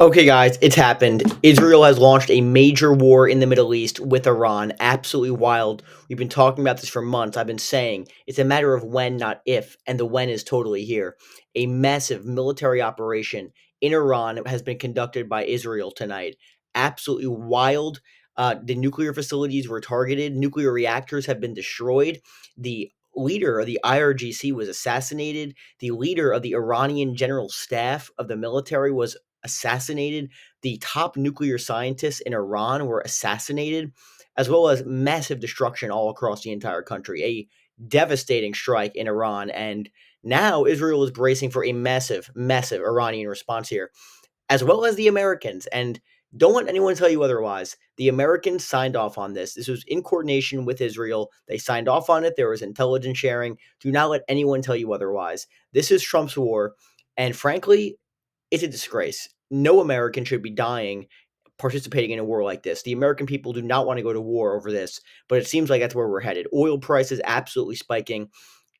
Okay, guys, it's happened. Israel has launched a major war in the Middle East with Iran. Absolutely wild. We've been talking about this for months. I've been saying it's a matter of when, not if, and the when is totally here. A massive military operation in Iran has been conducted by Israel tonight. Absolutely wild. The nuclear facilities were targeted, nuclear reactors have been destroyed. The leader of the IRGC was assassinated. The leader of the Iranian general staff of the military was assassinated. The top nuclear scientists in Iran were assassinated, as well as massive destruction all across the entire country. A devastating strike in Iran. And now Israel is bracing for a massive, massive Iranian response here, as well as the Americans. And don't let anyone tell you otherwise. The Americans signed off on this. This was in coordination with Israel. They signed off on it. There was intelligence sharing. Do not let anyone tell you otherwise. This is Trump's war. And frankly, it's a disgrace. No American should be dying participating in a war like this. The American people do not want to go to war over this, but it seems like that's where we're headed. Oil prices absolutely spiking,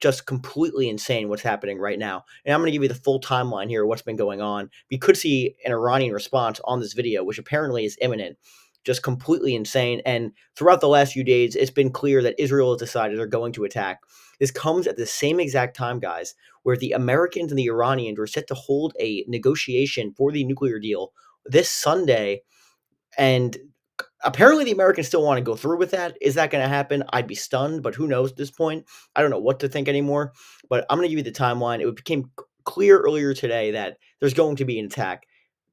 just completely insane what's happening right now. And I'm going to give you the full timeline here of what's been going on. We could see an Iranian response on this video, which apparently is imminent. Just completely insane. And throughout the last few days, it's been clear that Israel has decided they're going to attack. This comes at the same exact time, guys, where the Americans and the Iranians were set to hold a negotiation for the nuclear deal this Sunday. And apparently the Americans still want to go through with that. Is that going to happen? I'd be stunned, but who knows at this point? I don't know what to think anymore. But I'm going to give you the timeline. It became clear earlier today that there's going to be an attack,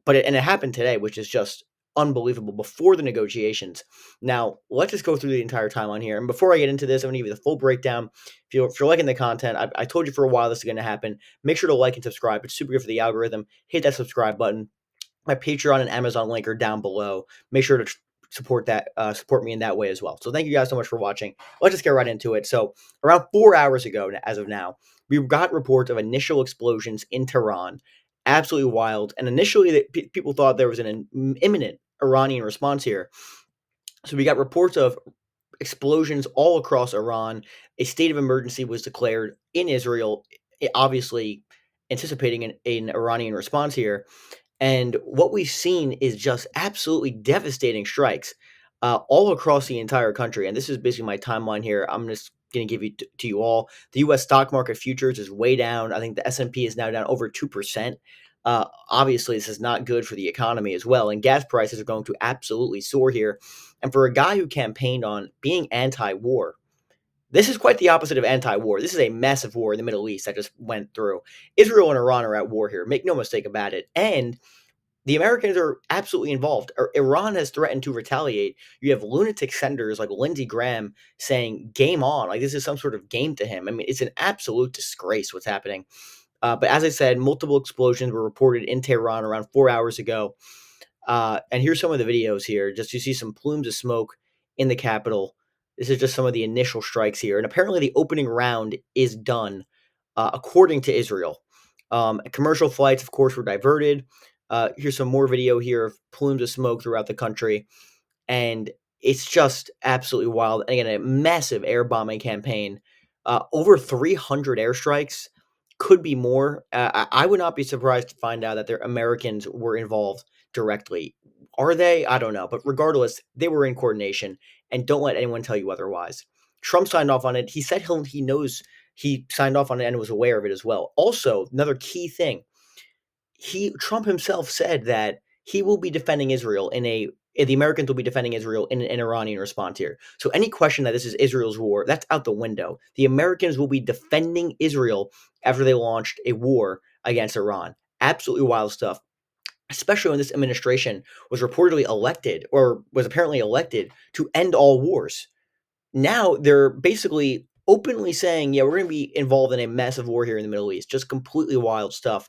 and it happened today, which is just unbelievable before the negotiations. Now, let's just go through the entire timeline here. And before I get into this, I'm going to give you the full breakdown. If you're liking the content, I told you for a while this is going to happen. Make sure to like and subscribe. It's super good for the algorithm. Hit that subscribe button. My Patreon and Amazon link are down below. Make sure to support me in that way as well. So thank you guys so much for watching. Let's just get right into it. So around 4 hours ago, as of now, we got reports of initial explosions in Tehran. Absolutely wild. And initially, people thought there was an imminent Iranian response here. So we got reports of explosions all across Iran. A state of emergency was declared in Israel, obviously anticipating an Iranian response here. And what we've seen is just absolutely devastating strikes all across the entire country. And this is basically my timeline here. I'm just going to give you to you all. The U.S. stock market futures is way down. I think the S&P is now down over 2%. Obviously, this is not good for the economy as well. And gas prices are going to absolutely soar here. And for a guy who campaigned on being anti-war, this is quite the opposite of anti-war. This is a massive war in the Middle East that just went through. Israel and Iran are at war here. Make no mistake about it. And the Americans are absolutely involved. Iran has threatened to retaliate. You have lunatic senators like Lindsey Graham saying game on. Like this is some sort of game to him. I mean, it's an absolute disgrace what's happening. But as I said, multiple explosions were reported in Tehran around 4 hours ago. And here's some of the videos here. Just you see some plumes of smoke in the capital. This is just some of the initial strikes here. And apparently the opening round is done, according to Israel. Commercial flights, of course, were diverted. Here's some more video here of plumes of smoke throughout the country. And it's just absolutely wild. And again, a massive air bombing campaign. Over 300 airstrikes, could be more. I would not be surprised to find out that their Americans were involved directly. Are they? I don't know. But regardless, they were in coordination. And don't let anyone tell you otherwise. Trump signed off on it. He said he knows he signed off on it and was aware of it as well. Also, another key thing, Trump himself said that he will be defending Israel the Americans will be defending Israel in an Iranian response here. So any question that this is Israel's war, that's out the window. The Americans will be defending Israel after they launched a war against Iran. Absolutely wild stuff, especially when this administration was reportedly elected, or was apparently elected, to end all wars. Now they're basically openly saying, yeah, we're going to be involved in a massive war here in the Middle East. Just completely wild stuff.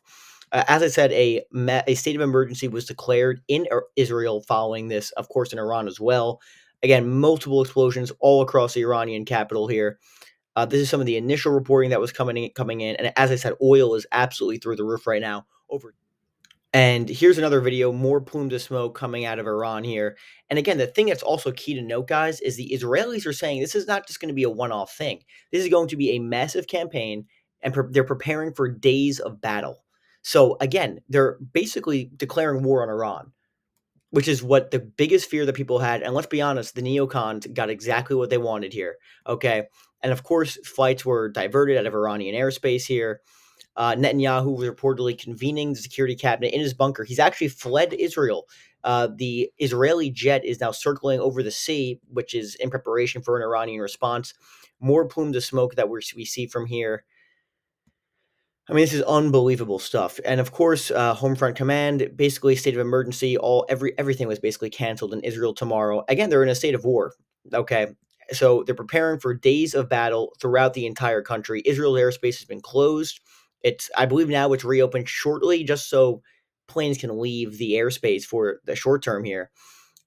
As I said, a state of emergency was declared in Israel following this, of course, in Iran as well. Again, multiple explosions all across the Iranian capital here. This is some of the initial reporting that was coming in. And as I said, oil is absolutely through the roof right now. And here's another video, more plumes of smoke coming out of Iran here. And again, the thing that's also key to note, guys, is the Israelis are saying this is not just going to be a one-off thing. This is going to be a massive campaign, and they're preparing for days of battle. So again, they're basically declaring war on Iran, which is what the biggest fear that people had. And let's be honest, the neocons got exactly what they wanted here. Okay. And of course, flights were diverted out of Iranian airspace here. Netanyahu was reportedly convening the security cabinet in his bunker. He's actually fled Israel. The Israeli jet is now circling over the sea, which is in preparation for an Iranian response. More plumes of smoke that we see from here. I mean, this is unbelievable stuff. And of course, Homefront Command, basically state of emergency. Everything was basically canceled in Israel tomorrow. Again, they're in a state of war. Okay, so they're preparing for days of battle throughout the entire country. Israel's airspace has been closed. I believe now it's reopened shortly, just so planes can leave the airspace for the short term here.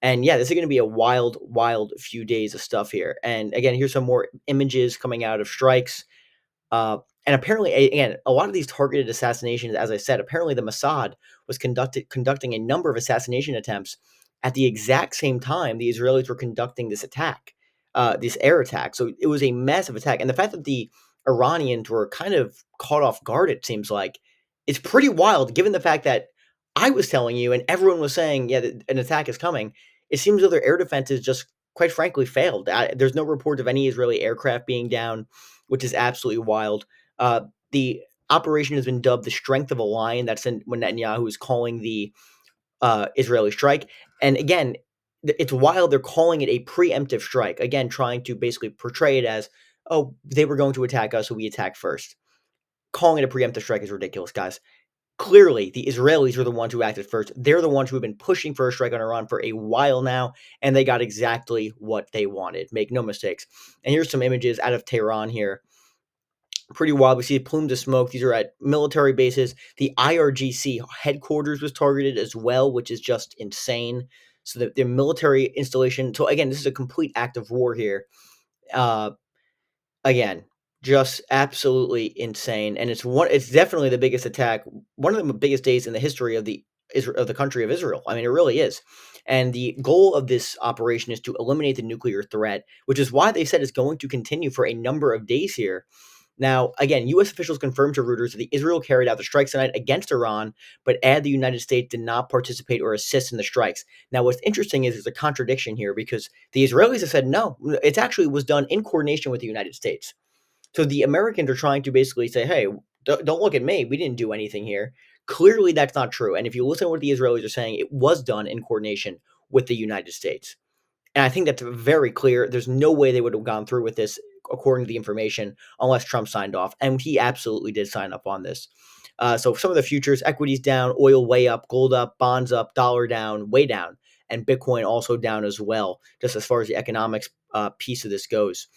And yeah, this is going to be a wild, wild few days of stuff here. And again, here's some more images coming out of strikes. And apparently, again, a lot of these targeted assassinations, as I said, apparently the Mossad was conducting a number of assassination attempts at the exact same time the Israelis were conducting this attack, this air attack. So it was a massive attack, and the fact that the Iranians were kind of caught off guard, it seems like, it's pretty wild, given the fact that I was telling you and everyone was saying, yeah, an attack is coming. It seems though their air defenses just, quite frankly, failed. There's no report of any Israeli aircraft being down, which is absolutely wild. The operation has been dubbed the strength of a lion. That's when Netanyahu is calling the Israeli strike. And again, it's wild. They're calling it a preemptive strike. Again, trying to basically portray it as, oh, they were going to attack us, so we attacked first. Calling it a preemptive strike is ridiculous, guys. Clearly, the Israelis are the ones who acted first. They're the ones who have been pushing for a strike on Iran for a while now, and they got exactly what they wanted. Make no mistakes. And here's some images out of Tehran here. Pretty wild. We see plumes of smoke. These are at military bases. The IRGC headquarters was targeted as well, which is just insane. So the military installation. So again, this is a complete act of war here. Uh, Again, just absolutely insane, and it's definitely the biggest attack, one of the biggest days in the history of the country of Israel. I mean, it really is. And the goal of this operation is to eliminate the nuclear threat, which is why they said it's going to continue for a number of days here. Now, again, U.S. officials confirmed to Reuters that Israel carried out the strikes tonight against Iran, but add the United States did not participate or assist in the strikes. Now, what's interesting is there's a contradiction here because the Israelis have said no, it actually was done in coordination with the United States. So the Americans are trying to basically say, hey, don't look at me. We didn't do anything here. Clearly, that's not true. And if you listen to what the Israelis are saying, it was done in coordination with the United States. And I think that's very clear. There's no way they would have gone through with this, according to the information, unless Trump signed off. And he absolutely did sign up on this. So some of the futures, equities down, oil way up, gold up, bonds up, dollar down, way down, and Bitcoin also down as well, just as far as the economics piece of this goes.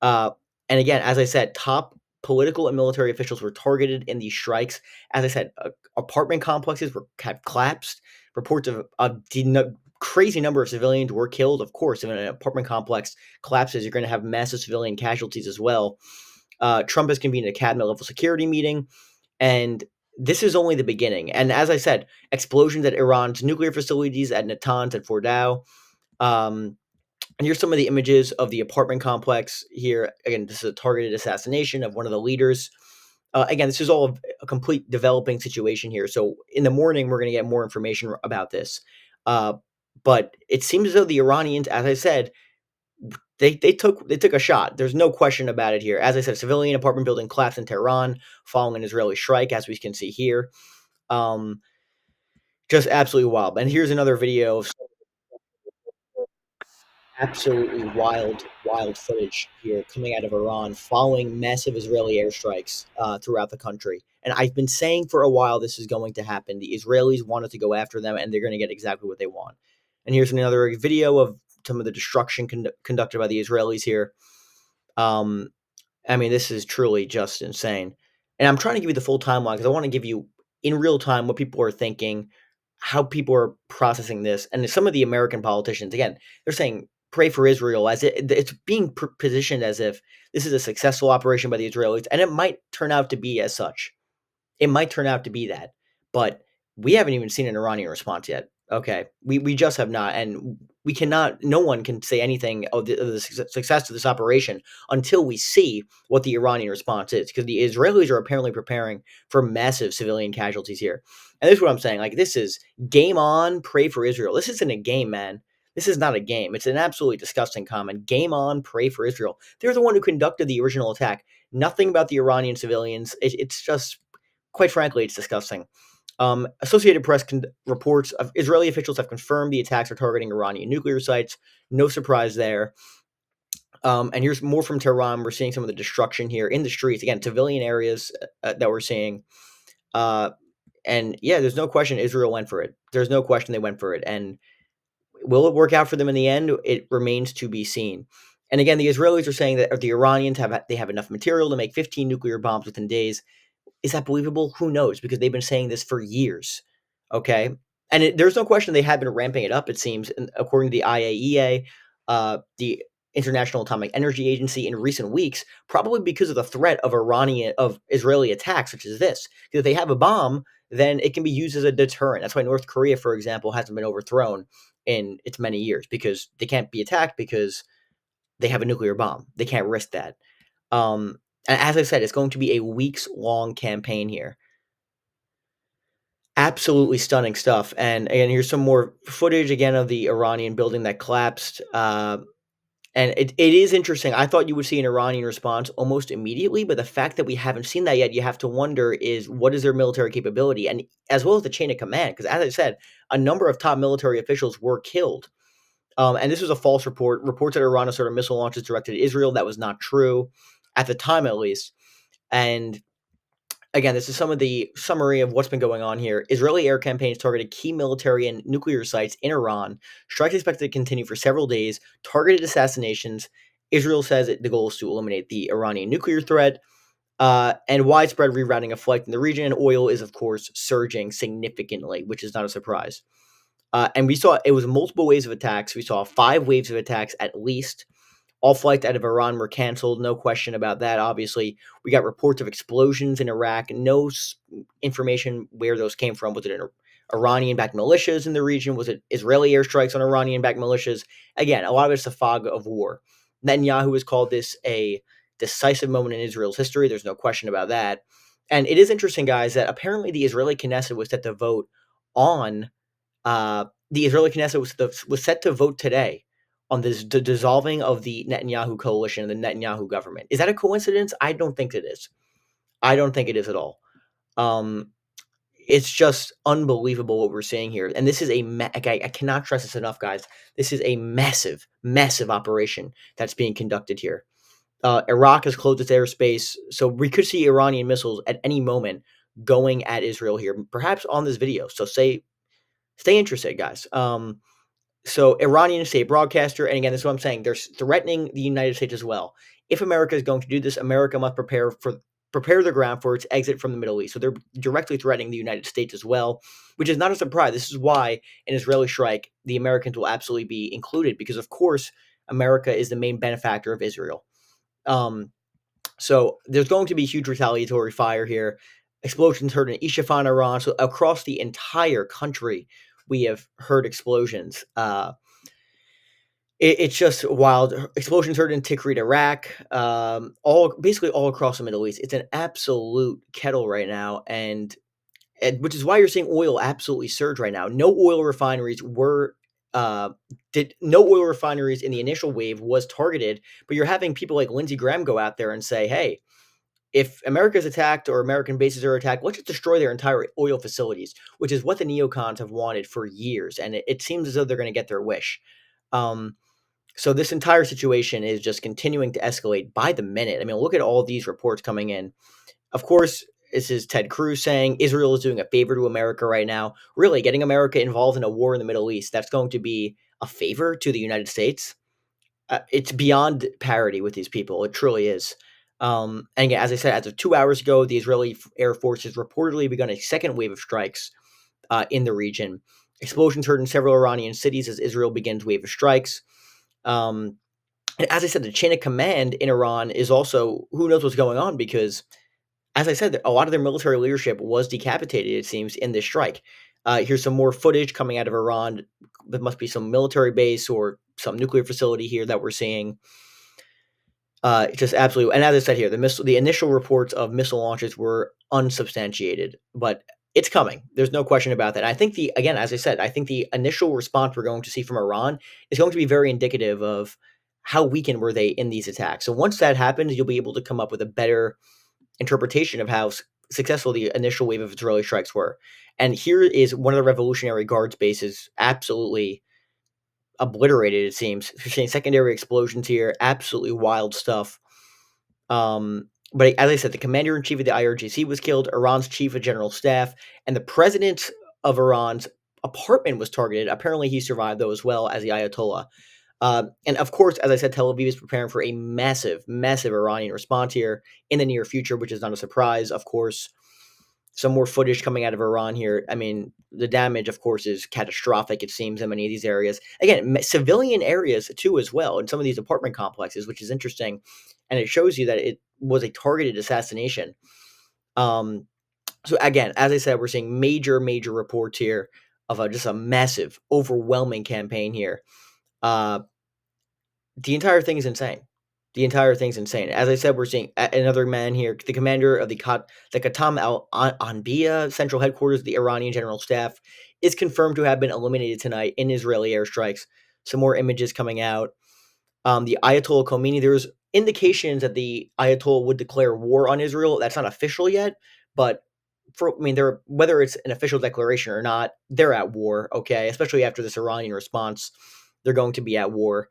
Uh, and again, as I said, top political and military officials were targeted in these strikes. As I said, apartment complexes have collapsed. Reports of crazy number of civilians were killed. Of course, if an apartment complex collapses, you're going to have massive civilian casualties as well. Trump has convened a cabinet level security meeting, and this is only the beginning. And as I said, explosions at Iran's nuclear facilities, at Natanz, at Fordow. And here's some of the images of the apartment complex here. Again, this is a targeted assassination of one of the leaders. Again, this is all a complete developing situation here. So in the morning, we're going to get more information about this. But it seems as though the Iranians, as I said, they took a shot. There's no question about it here. As I said, civilian apartment building collapsed in Tehran following an Israeli strike, as we can see here. Just absolutely wild. And here's another video of absolutely wild, wild footage here coming out of Iran following massive Israeli airstrikes throughout the country. And I've been saying for a while this is going to happen. The Israelis wanted to go after them, and they're going to get exactly what they want. And here's another video of some of the destruction conducted by the Israelis here. I mean, this is truly just insane. And I'm trying to give you the full timeline because I want to give you in real time what people are thinking, how people are processing this. And some of the American politicians, again, they're saying pray for Israel as it's being positioned as if this is a successful operation by the Israelis, and it might turn out to be as such. It might turn out to be that, but we haven't even seen an Iranian response yet. Okay, we just have not, and we cannot. No one can say anything of the success of this operation until we see what the Iranian response is, because the Israelis are apparently preparing for massive civilian casualties here, and this is what I'm saying. Like, this is game on. Pray for Israel. This isn't a game, man. This is not a game. It's an absolutely disgusting comment. Game on. Pray for Israel. They're the one who conducted the original attack. Nothing about the Iranian civilians. It's just, quite frankly, it's disgusting. Associated Press reports of Israeli officials have confirmed the attacks are targeting Iranian nuclear sites. No surprise there. And here's more from Tehran. We're seeing some of the destruction here in the streets. Again, civilian areas that we're seeing. Uh, and yeah, there's no question Israel went for it. There's no question they went for it. And will it work out for them in the end? It remains to be seen. And again, the Israelis are saying that the Iranians have enough material to make 15 nuclear bombs within days. Is that believable? Who knows? Because they've been saying this for years. Okay. And there's no question they have been ramping it up, it seems, according to the IAEA, the International Atomic Energy Agency, in recent weeks, probably because of the threat of Israeli attacks, such as this. Because if they have a bomb, then it can be used as a deterrent. That's why North Korea, for example, hasn't been overthrown in its many years, because they can't be attacked because they have a nuclear bomb. They can't risk that. And as I said, it's going to be a weeks long campaign here. Absolutely stunning stuff. And again, here's some more footage again of the Iranian building that collapsed. And it is interesting. I thought you would see an Iranian response almost immediately, but the fact that we haven't seen that yet, you have to wonder is what is their military capability, and as well as the chain of command. Because as I said, a number of top military officials were killed. And this was a false report. Reports that Iran has sort of missile launches directed at Israel. That was not true at the time, at least. And again, this is some of the summary of what's been going on here. Israeli air campaigns targeted key military and nuclear sites in Iran. Strikes expected to continue for several days. Targeted assassinations. Israel says the goal is to eliminate the Iranian nuclear threat. And widespread rerouting of flights in the region. And oil is, of course, surging significantly, which is not a surprise. And we saw it was multiple waves of attacks. We saw 5 waves of attacks at least. All flights out of Iran were canceled. No question about that. Obviously, we got reports of explosions in Iraq. No information where those came from. Was it an Iranian-backed militias in the region? Was it Israeli airstrikes on Iranian-backed militias? Again, a lot of it's a fog of war. Netanyahu has called this a decisive moment in Israel's history. There's no question about that. And it is interesting, guys, that apparently the Israeli Knesset was set to vote on the Israeli Knesset was set to vote today on the dissolving of the Netanyahu coalition and the Netanyahu government. Is that a coincidence? I don't think it is. I don't think it is at all. Um, it's just unbelievable what we're seeing here, and this is I cannot stress this enough, guys. This is a massive, massive operation that's being conducted here. Iraq has closed its airspace, so we could see Iranian missiles at any moment going at Israel here, perhaps on this video. So stay interested, guys. So Iranian state broadcaster, and again, this is what I'm saying. They're threatening the United States as well. If America is going to do this, America must prepare the ground for its exit from the Middle East. So they're directly threatening the United States as well, which is not a surprise. This is why an Israeli strike, the Americans will absolutely be included, because of course America is the main benefactor of Israel. So there's going to be huge retaliatory fire here. Explosions heard in Isfahan, Iran. So across the entire country, we have heard explosions. It's just wild. Explosions heard in Tikrit, Iraq. Basically all across the Middle East. It's an absolute kettle right now, and which is why you're seeing oil absolutely surge right now. No oil refineries in the initial wave was targeted, but you're having people like Lindsey Graham go out there and say, hey, if America is attacked or American bases are attacked, let's just destroy their entire oil facilities, which is what the neocons have wanted for years. And it seems as though they're going to get their wish. So this entire situation is just continuing to escalate by the minute. I mean, look at all these reports coming in. Of course, this is Ted Cruz saying Israel is doing a favor to America right now. Really, getting America involved in a war in the Middle East, that's going to be a favor to the United States. It's beyond parity with these people. It truly is. And again, as I said, as of 2 hours ago, the Israeli Air Force has reportedly begun a second wave of strikes in the region. Explosions heard in several Iranian cities as Israel begins wave of strikes. And as I said, the chain of command in Iran is also, who knows what's going on, because, as I said, a lot of their military leadership was decapitated, it seems, in this strike. Here's some more footage coming out of Iran. There must be some military base or some nuclear facility here that we're seeing. Just absolutely, and as I said here, the initial reports of missile launches were unsubstantiated, but it's coming. There's no question about that. I think again, as I said, I think the initial response we're going to see from Iran is going to be very indicative of how weakened were they in these attacks. So once that happens, you'll be able to come up with a better interpretation of how successful the initial wave of Israeli strikes were. And here is one of the Revolutionary Guards bases absolutely obliterated. It seems we're seeing secondary explosions here. Absolutely wild stuff. But as I said, the commander in chief of the IRGC was killed. Iran's chief of general staff and the president of Iran's apartment was targeted. Apparently, he survived though as well as the Ayatollah. And of course, as I said, Tel Aviv is preparing for a massive, massive Iranian response here in the near future, which is not a surprise. Of course, some more footage coming out of Iran here. I mean, the damage, of course, is catastrophic, it seems, in many of these areas. Again, civilian areas, too, as well, in some of these apartment complexes, which is interesting. And it shows you that it was a targeted assassination. So, again, as I said, we're seeing major, major reports here of just a massive, overwhelming campaign here. The entire thing is insane. The entire thing's insane. As I said, we're seeing another man here, the commander of the Qatam al Anbiya Central Headquarters of the Iranian General Staff, is confirmed to have been eliminated tonight in Israeli airstrikes. Some more images coming out. The Ayatollah Khomeini, there's indications that the Ayatollah would declare war on Israel. That's not official yet, but whether it's an official declaration or not, they're at war. Okay, especially after this Iranian response, they're going to be at war.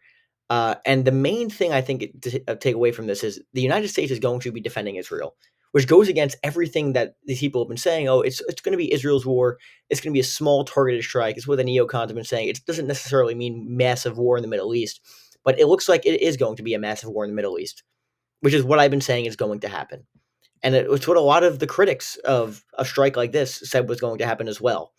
And the main thing I think to take away from this is the United States is going to be defending Israel, which goes against everything that these people have been saying. Oh, it's going to be Israel's war. It's going to be a small targeted strike. It's what the neocons have been saying. It doesn't necessarily mean massive war in the Middle East, but it looks like it is going to be a massive war in the Middle East, which is what I've been saying is going to happen. And it's what a lot of the critics of a strike like this said was going to happen as well.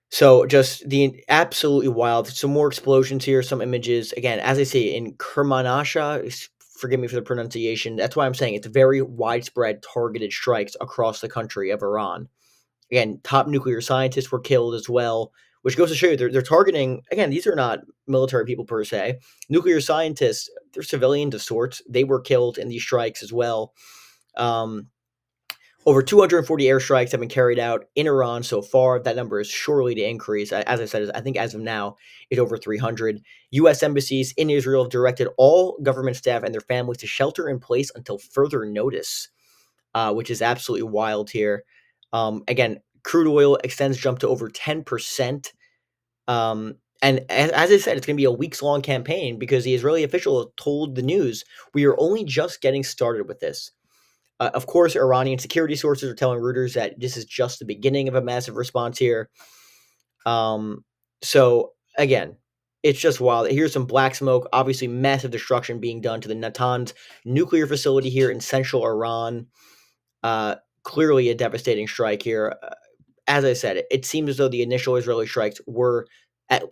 So just the absolutely wild. Some more explosions here, some images. Again, as I say, in Kermanshah, forgive me for the pronunciation. That's why I'm saying it's very widespread targeted strikes across the country of Iran. Again, top nuclear scientists were killed as well, which goes to show you they're targeting, again, these are not military people per se. Nuclear scientists, they're civilians of sorts. They were killed in these strikes as well. Over 240 airstrikes have been carried out in Iran so far. That number is surely to increase. As I said, I think as of now, it's over 300. U.S. embassies in Israel have directed all government staff and their families to shelter in place until further notice, which is absolutely wild here. Again, crude oil extends jump to over 10%. And as I said, it's going to be a weeks-long campaign because the Israeli official told the news, we are only just getting started with this. Of course, Iranian security sources are telling Reuters that this is just the beginning of a massive response here. So, again, it's just wild. Here's some black smoke. Obviously, massive destruction being done to the Natanz nuclear facility here in central Iran. Clearly a devastating strike here. As I said, it seems as though the initial Israeli strikes were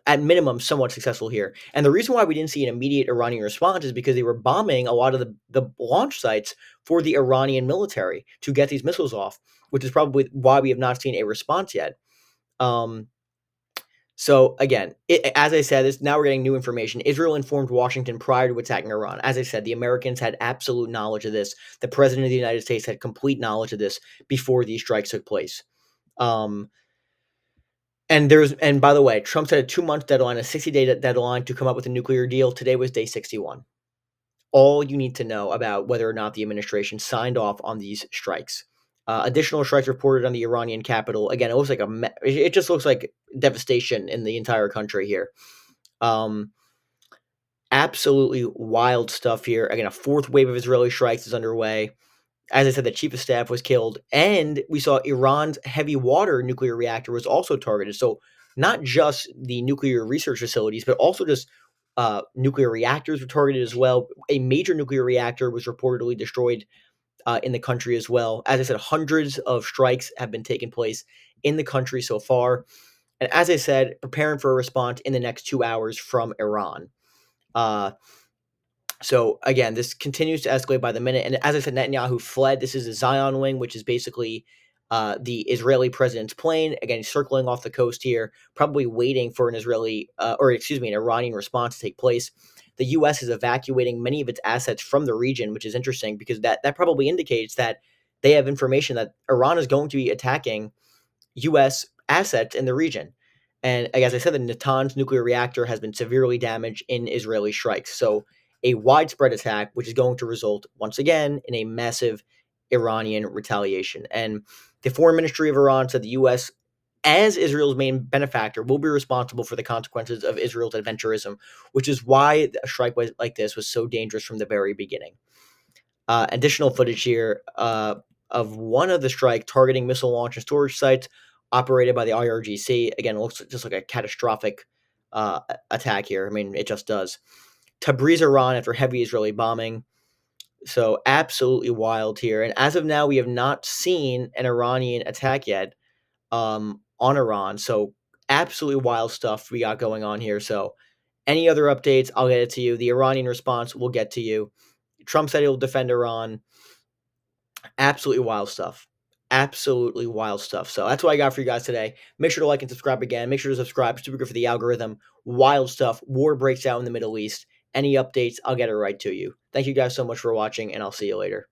at minimum somewhat successful here. And the reason why we didn't see an immediate Iranian response is because they were bombing a lot of the launch sites for the Iranian military to get these missiles off, which is probably why we have not seen a response yet. So again, as I said, now we're getting new information. Israel informed Washington prior to attacking Iran. As I said, the Americans had absolute knowledge of this. The president of the United States had complete knowledge of this before these strikes took place. And by the way, Trump set a 2-month deadline, a 60-day deadline to come up with a nuclear deal. Today was day 61. All you need to know about whether or not the administration signed off on these strikes. Additional strikes reported on the Iranian capital. Again, it looks like it just looks like devastation in the entire country here. Absolutely wild stuff here. Again, a fourth wave of Israeli strikes is underway. As I said, the chief of staff was killed, and we saw Iran's heavy water nuclear reactor was also targeted. So not just the nuclear research facilities, but also just nuclear reactors were targeted as well. A major nuclear reactor was reportedly destroyed in the country as well. As I said, hundreds of strikes have been taking place in the country so far. And as I said, preparing for a response in the next 2 hours from Iran. So again, this continues to escalate by the minute. And as I said, Netanyahu fled. This is a Zion wing, which is basically the Israeli president's plane, again, circling off the coast here, probably waiting for an Iranian response to take place. The U.S. is evacuating many of its assets from the region, which is interesting because that probably indicates that they have information that Iran is going to be attacking U.S. assets in the region. And as I said, the Natanz nuclear reactor has been severely damaged in Israeli strikes. So a widespread attack, which is going to result once again in a massive Iranian retaliation. And the Foreign Ministry of Iran said the U.S., as Israel's main benefactor, will be responsible for the consequences of Israel's adventurism, which is why a strike like this was so dangerous from the very beginning. Additional footage here of one of the strike targeting missile launch and storage sites operated by the IRGC. Again, it looks just like a catastrophic attack here. I mean, it just does. Tabriz, Iran, after heavy Israeli bombing. So absolutely wild here. And as of now, we have not seen an Iranian attack yet on Iran. So absolutely wild stuff we got going on here. So any other updates, I'll get it to you. The Iranian response, we'll get to you. Trump said he'll defend Iran. Absolutely wild stuff. Absolutely wild stuff. So that's what I got for you guys today. Make sure to like and subscribe again. Make sure to subscribe. Super good for the algorithm. Wild stuff. War breaks out in the Middle East. Any updates, I'll get it right to you. Thank you guys so much for watching, and I'll see you later.